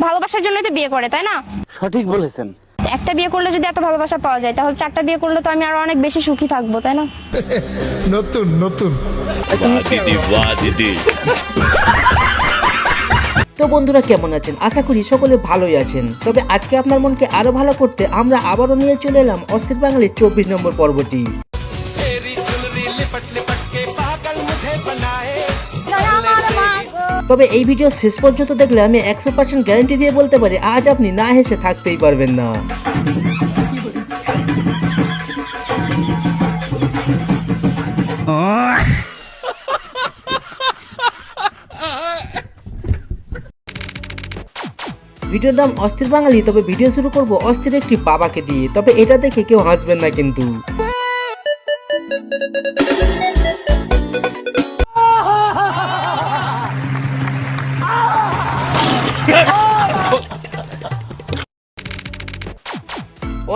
ভালোবাসার জন্যই তো বিয়ে করে, তাই না? সঠিক বলেছেন। একটা বিয়ে করলে যদি এত ভালোবাসা পাওয়া যায়, তাহলে 4টা বিয়ে করলে তো আমি আরো অনেক বেশি সুখী থাকবো, তাই না? নতুন নতুন। তো বন্ধুরা কেমন আছেন? আশা করি সকলে ভালোই আছেন। তবে আজকে আপনার মনকে আরো ভালো করতে আমরা আবারও নিয়ে চলে এলাম অস্থির বাঙালির 24 নম্বর পর্বটি। তবে এই ভিডিও শেষ পর্যন্ত দেখলে আমি 100% গ্যারান্টি দিয়ে বলতে পারি আজ আপনি না হেসে থাকতেই পারবেন না। ভিডিওর নাম অস্থির বাঙালি। তবে ভিডিও শুরু করব অস্থির একটি বাবাকে দিয়ে। তবে এটা দেখে কেউ হাসবেন না কিন্তু।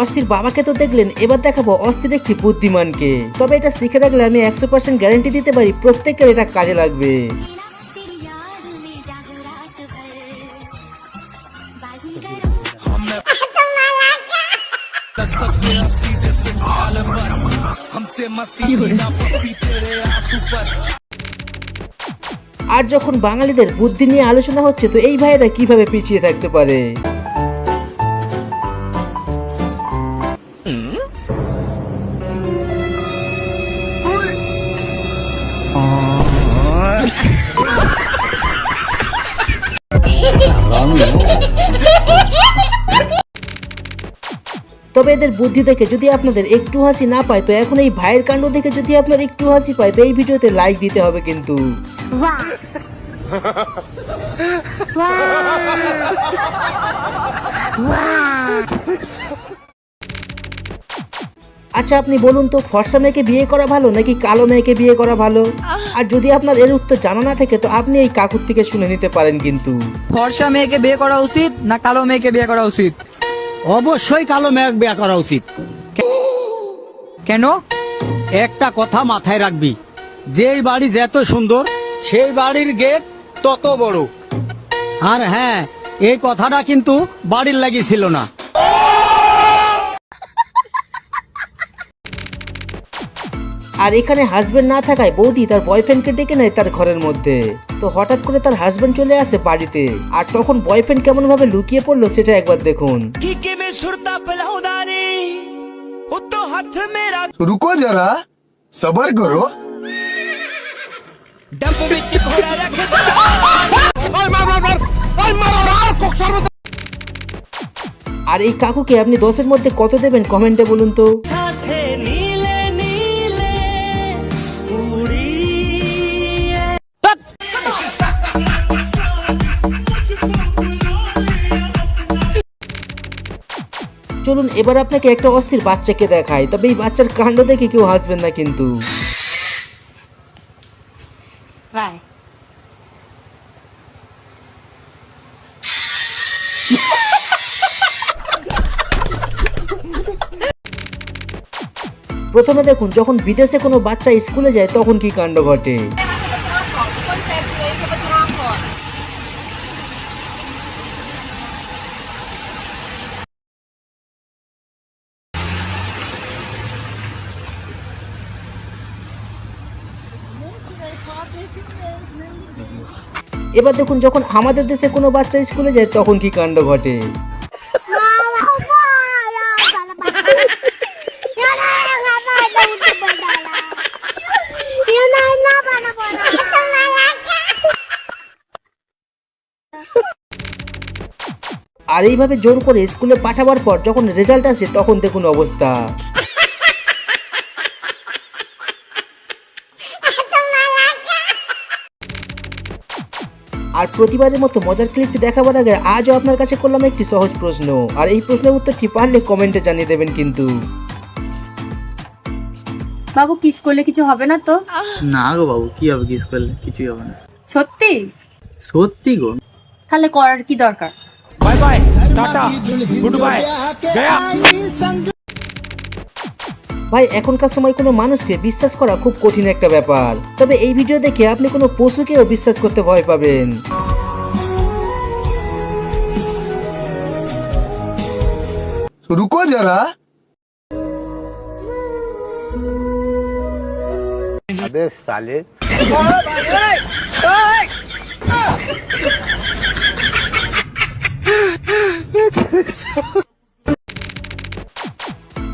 অস্থির বাবাকে তো দেখলেন, এবার দেখাবো অস্থির একটি বুদ্ধিমানকে। তবে এটা শিখে রাখলে আমি 100% গ্যারান্টি দিতে পারি প্রত্যেকের এটা কাজে লাগবে। আর যখন বাঙালিদের বুদ্ধি নিয়ে আলোচনা হচ্ছে, তো এই ভাইয়েরা কিভাবে পিছিয়ে থাকতে পারে? তবে এদের বুদ্ধি দেখে যদি আপনাদের একটু হাসি না পায়, তো এখন এই ভাইয়ের কাণ্ড দেখে যদি আপনার একটু হাসি পায়, তো এই ভিডিওতে লাইক দিতে হবে কিন্তু। আচ্ছা আপনি বলুন তো, ফর্সা মেয়েকে বিয়ে করা ভালো নাকি কালো মেয়েকে বিয়ে করা ভালো? আর যদি আপনার এর উত্তর জানা না থাকে, তো আপনি এই কাকুর থেকে শুনে নিতে পারেন কিন্তু। ফর্সা মেয়েকে বিয়ে করা উচিত না কালো মেয়েকে বিয়ে করা উচিত? অবশ্যই কালো মেয়ে বিয়ে করা উচিত। কেন? একটা কথা মাথায় রাখবি, যেই বাড়ি যত সুন্দর সেই বাড়ির গেট তত বড়। আর হ্যাঁ, এই কথাটা কিন্তু বাড়ির লাগি ছিল না। আর এখানে হাজবেন্ড না থাকায় বৌদি তার বয়ফ্রেন্ডকে ডেকে নেয় তার ঘরের মধ্যে। তো হঠাৎ করে তার হাজবেন্ড চলে আসে বাড়িতে, আর তখন বয়ফ্রেন্ড কেমন ভাবে লুকিয়ে পড়লো সেটা একবার দেখুন। रुको जरा सबर करो। আর এই কাকুকে আপনি 10-এর মধ্যে কত দেবেন কমেন্টে বলুন তো। চলুন এবার আপনাকে একটা অস্থির বাচ্চাকে দেখাই। তবে এই বাচ্চার কাণ্ড দেখে কেউ হাসবেন না কিন্তু। প্রথমে দেখুন, যখন বিদেশে কোনো বাচ্চা স্কুলে যায় তখন কি কাণ্ড ঘটে। এবার দেখুন, যখন আমাদের দেশে কোনো বাচ্চা স্কুলে যায় তখন কি কাণ্ড ঘটে। আর এইভাবে জোর করে স্কুলে পাঠাবার পর যখন রেজাল্ট আসে তখন দেখুন অবস্থা। আর প্রতিবারের মতো মজার ক্লিপটি দেখাবার আগে আজও আপনার কাছে করলাম একটি সহজ প্রশ্ন। আর এই প্রশ্নের উত্তরটি পারলে কমেন্টে জানিয়ে দেবেন কিন্তু। বাবু কিস করলে কিছু হবে না তো? না গো বাবু, কি হবে কিস করলে? কিছুই হবে না। সত্যি? সত্যি গো। তাহলে করার কি দরকার? Bye bye, tata, good bye, Gaya. ভাই এখনকার সময় কোনো মানুষকে বিশ্বাস করা খুব কঠিন একটা ব্যাপার। তবে এই ভিডিও দেখে আপনি কোনো পশুকেও বিশ্বাস করতে ভয় পাবেন। रुको जरा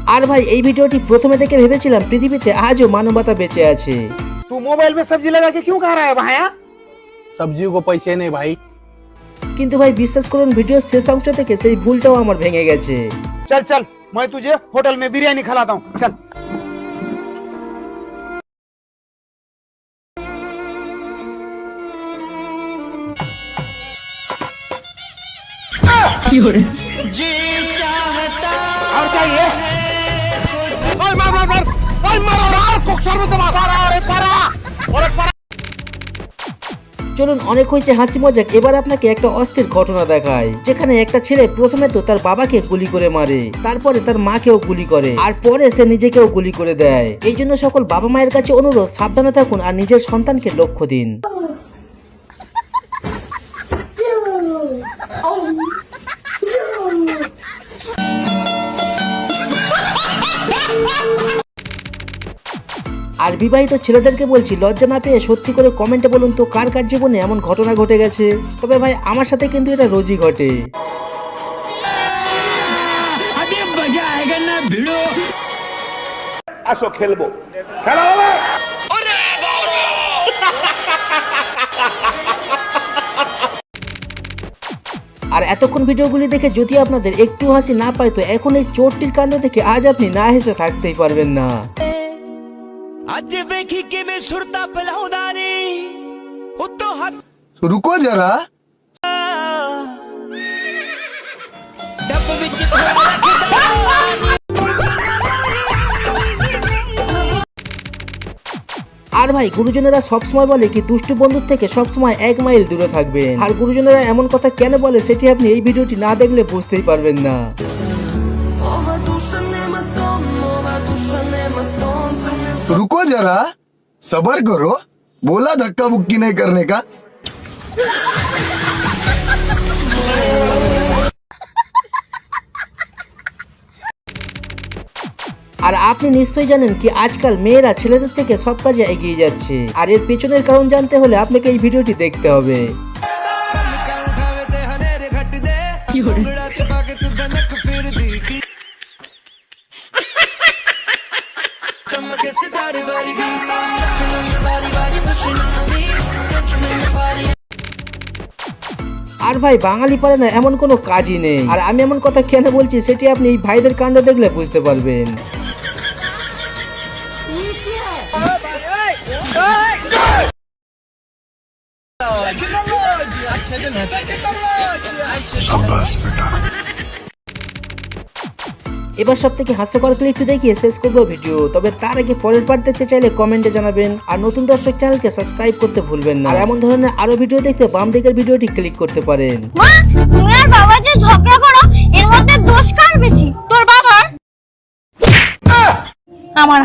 আর ভাই এই ভিডিওটি প্রথমে দেখে ভেবেছিলাম পৃথিবীতে আজও মানবতা বেঁচে আছে, तू मोबाइल में सब्जी लगा के क्यों खा रहा है भाया? सब्जियों को पैसे नहीं भाई। কিন্তু ভাই বিশ্বাস করুন ভিডিওর শেষ অংশ থেকে সেই ভুলটাও আমার ভেঙে গেছে। चल चल मैं तुझे होटल में बिरयानी खिलाता हूँ चल। और चाहिए? ओए मार मार मार ओए मारो यार कोक्सर में दबा रहा है पारा और पारा। চলুন অনেক হয়েছে হাসি মজাক, এবার আপনাকে একটা অস্থির ঘটনা দেখায়, যেখানে একটা ছেলে প্রথমে তো তার বাবাকে গুলি করে মারে, তারপরে তার মাকেও গুলি করে, আর পরে সে নিজেকেও গুলি করে দেয়। এই জন্য সকল বাবা মায়ের কাছে অনুরোধ, সাবধানে থাকুন আর নিজের সন্তানকে লক্ষ্য দিন। আর বিবাহিত ছেলেদেরকে বলছি, লজ্জা না পেয়ে সত্যি করে কমেন্টে বলুন তো কার কার জীবনে এমন ঘটনা ঘটে গেছে। তবে ভাই আমার সাথে কিন্তু এটা রোজই ঘটে। আসো খেলবো খেলা হবে। আর এতক্ষণ ভিডিওগুলি দেখে যদি আপনাদের একটু হাসি না পায়, তো এখন এই চোরটির কাণ্ড দেখে আজ আপনি না হেসে থাকতেই পারবেন না। ਅੱਜ ਵੇਖੀ ਕਿਵੇਂ ਸੁਰਤਾ ਪਿਲਾਉਂਦਾ ਨੀ ਉੱਤੋਂ ਹੱਥ रुको जरा ਡੱਬ ਵਿੱਚ আর ভাই গুরুজনেরা সবসময় বলে কি দুষ্টু বন্ধুর থেকে সবসময় 1 মাইল দূরে থাকবেন। আর গুরুজনেরা এমন কথা কেন বলে সেটি আপনি এই ভিডিওটি না দেখলে বুঝতেই পারবেন না। रुको जरा सबर करो बोला धक्का बुक्की नहीं करने का আর আপনি নিশ্চয়ই জানেন কি আজকাল মেয়েরা ছেলেদের থেকে সব কাজে এগিয়ে যাচ্ছে, আর এর পেছনের কারণ জানতে হলে আপনাকে এই ভিডিওটি দেখতে হবে। আর ভাই বাঙালি পারে না এমন কোনো কাজই নেই। আর আমি এমন কথা কেন বলছি সেটি আপনি এই ভাইদের কাণ্ড দেখলে বুঝতে পারবেন। এবার সব থেকে হাস্যকর ক্লিপটি দেখিয়ে শেষ করবো ভিডিও। তবে তার আগে পরের পার্ট দেখতে চাইলে কমেন্টে জানাবেন, আর নতুন দর্শক চ্যানেলকে সাবস্ক্রাইব করতে ভুলবেন না। আর এমন ধরনের আরো ভিডিও দেখতে বাম দিকের ভিডিওটি ক্লিক করতে পারেন। মা, তুমি আর বাবা যে ঝগড়া করো, এর মধ্যে দোষ কার বেশি? তোর বাবার? আমার।